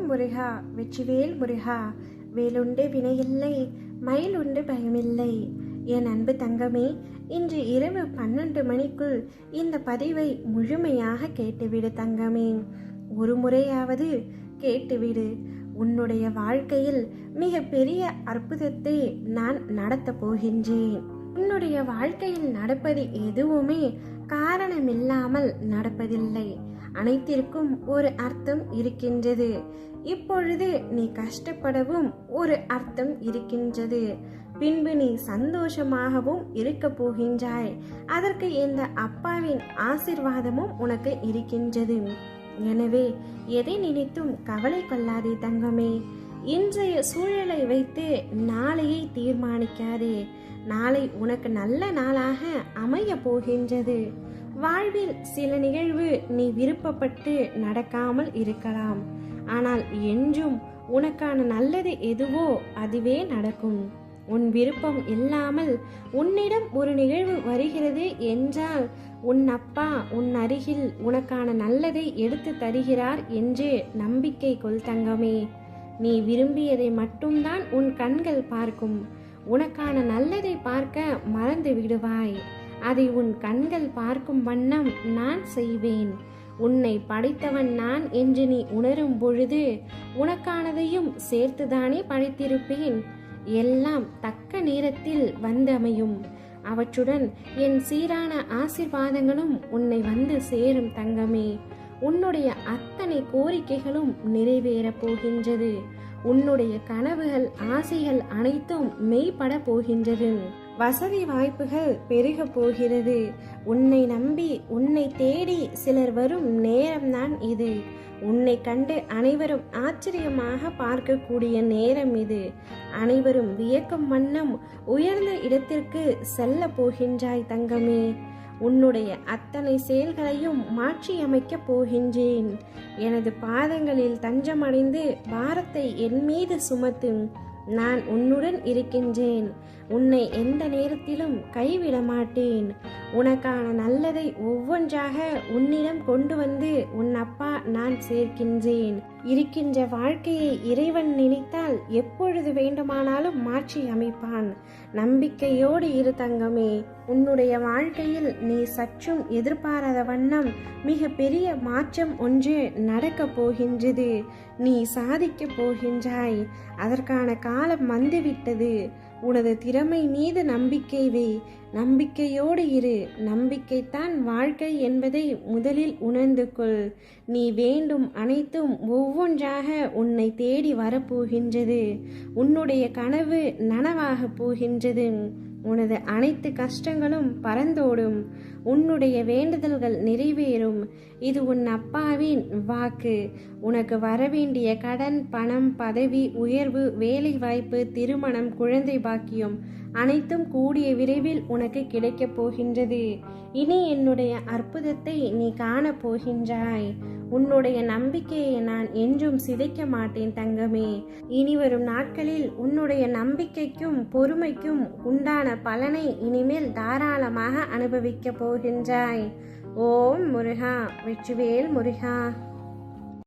முருகா, வெற்றிவேல் முருகா. வேலுண்டு வினையில்லை, மயிலுண்டு பயமில்லை. என் அன்பு தங்கமே, இன்று இரவு 12 மணிக்குள் இந்த பதிவை முழுமையாக கேட்டுவிடு தங்கமே. ஒரு முறையாவது கேட்டுவிடு. உன்னுடைய வாழ்க்கையில் மிக பெரிய அற்புதத்தை நான் நடத்தப் போகின்றேன். உன்னுடைய வாழ்க்கையில் நடப்பது எதுவுமே காரணமில்லாமல் நடப்பதில்லை. அனைத்திற்கும் ஒரு அர்த்தம் இருக்கின்றது. இப்பொழுது நீ கஷ்டப்படவும் ஒரு அர்த்தம் இருக்கின்றது. பின்பு நீ சந்தோஷமாகவும் இருக்க போகின்றாய். அதற்கு இந்த அப்பாவின் ஆசீர்வாதமும் உனக்கு இருக்கின்றது. எனவே எதை நினைத்தும் கவலை கொள்ளாதே தங்கமே. இன்றைய சூழலை வைத்து நாளையை தீர்மானிக்காதே. நாளை உனக்கு நல்ல நாளாக அமைய போகின்றது. வாழ்வில் சில நிகழ்வு நீ விருப்பப்பட்டு நடக்காமல் இருக்கலாம். ஆனால் என்றும் உனக்கான நல்லது எதுவோ அதுவே நடக்கும். உன் விருப்பம் இல்லாமல் உன்னிடம் ஒரு நிகழ்வு வருகிறது என்றால் உன் அப்பா உன் அருகில் உனக்கான நல்லதை எடுத்து தருகிறார் என்று நம்பிக்கை கொள் தங்கமே. நீ விரும்பியதை மட்டும்தான் உன் கண்கள் பார்க்கும். உனக்கான நல்லதை பார்க்க மறந்து விடுவாய். அதை உன் கண்கள் பார்க்கும் வண்ணம் நான் செய்வேன். உன்னை படைத்தவன் நான் என்று நீ உணரும் பொழுது உனக்கானதையும் சேர்த்துதானே படைத்திருப்பேன். எல்லாம் தக்க நேரத்தில் வந்தமையும். அவற்றுடன் என் சீரான ஆசீர்வாதங்களும் உன்னை வந்து சேரும் தங்கமே. உன்னுடைய அத்தனை கோரிக்கைகளும் நிறைவேறப் போகின்றது. உன்னுடைய கனவுகள் ஆசைகள் அனைத்தும் மெய்ப்பட போகின்றது. வசதி வாய்ப்புகள் பெருக போகிறது. உன்னை நம்பி உன்னை தேடி சிலர் வரும் நேரம்தான் இது. உன்னை கண்டு அனைவரும் ஆச்சரியமாக பார்க்கக்கூடிய நேரம் இது. அனைவரும் வியக்கும் வண்ணம் உயர்ந்த இடத்திற்கு செல்ல போகின்றாய் தங்கமே. உன்னுடைய அத்தனை செயல்களையும் மாற்றியமைக்கப் போகின்றேன். எனது பாதங்களில் தஞ்சமடைந்து பாரத்தை என் மீது சுமத்து. நான் உன்னுடன் இருக்கின்றேன். உன்னை எந்த நேரத்திலும் கைவிட மாட்டேன். உனக்கான நல்லதை ஒவ்வொன்றாக உன்னிடம் கொண்டு வந்து உன் அப்பா நான் சேர்க்கின்றேன். இருக்கின்ற வாழ்க்கையை இறைவன் நினைத்தால் எப்பொழுது வேண்டுமானாலும் மாற்றி அமைப்பான். நம்பிக்கையோடு இரு தங்கமே. உன்னுடைய வாழ்க்கையில் நீ சற்றும் எதிர்பாராத வண்ணம் மிக பெரிய மாற்றம் ஒன்று நடக்கப் போகின்றது. நீ சாதிக்கப் போகின்றாய். அதற்கான காலம் வந்துவிட்டது. உனது திறமை மீது நம்பிக்கை வை. நம்பிக்கையோடு இரு. நம்பிக்கைத்தான் வாழ்க்கை என்பதை முதலில் உணர்ந்து கொள். நீ வேண்டும் அனைத்தும் ஒவ்வொன்றாக உன்னை தேடி வரப்போகின்றது. உன்னுடைய கனவு நனவாக போகின்றது. உனது அனைத்து கஷ்டங்களும் பறந்தோடும். உன்னுடைய வேண்டுதல்கள் நிறைவேறும். இது உன் அப்பாவின் வாக்கு. உனக்கு வரவேண்டிய கடன், பணம், பதவி உயர்வு, வேலை வாய்ப்பு, திருமணம், குழந்தை பாக்கியம் அனைத்தும் கூடிய விரைவில் உனக்கு கிடைக்கப் போகின்றது. இனி என்னுடைய அற்புதத்தை நீ காணப் போகின்றாய். உன்னுடைய நம்பிக்கையை நான் என்றும் சிதைக்க மாட்டேன் தங்கமே. இனி வரும் நாட்களில் உன்னுடைய நம்பிக்கைக்கும் பொறுமைக்கும் உண்டான பலனை இனிமேல் தாராளமாக அனுபவிக்க போகின்றாய். ஓம் முருகா, வெற்றிவேல் முருகா.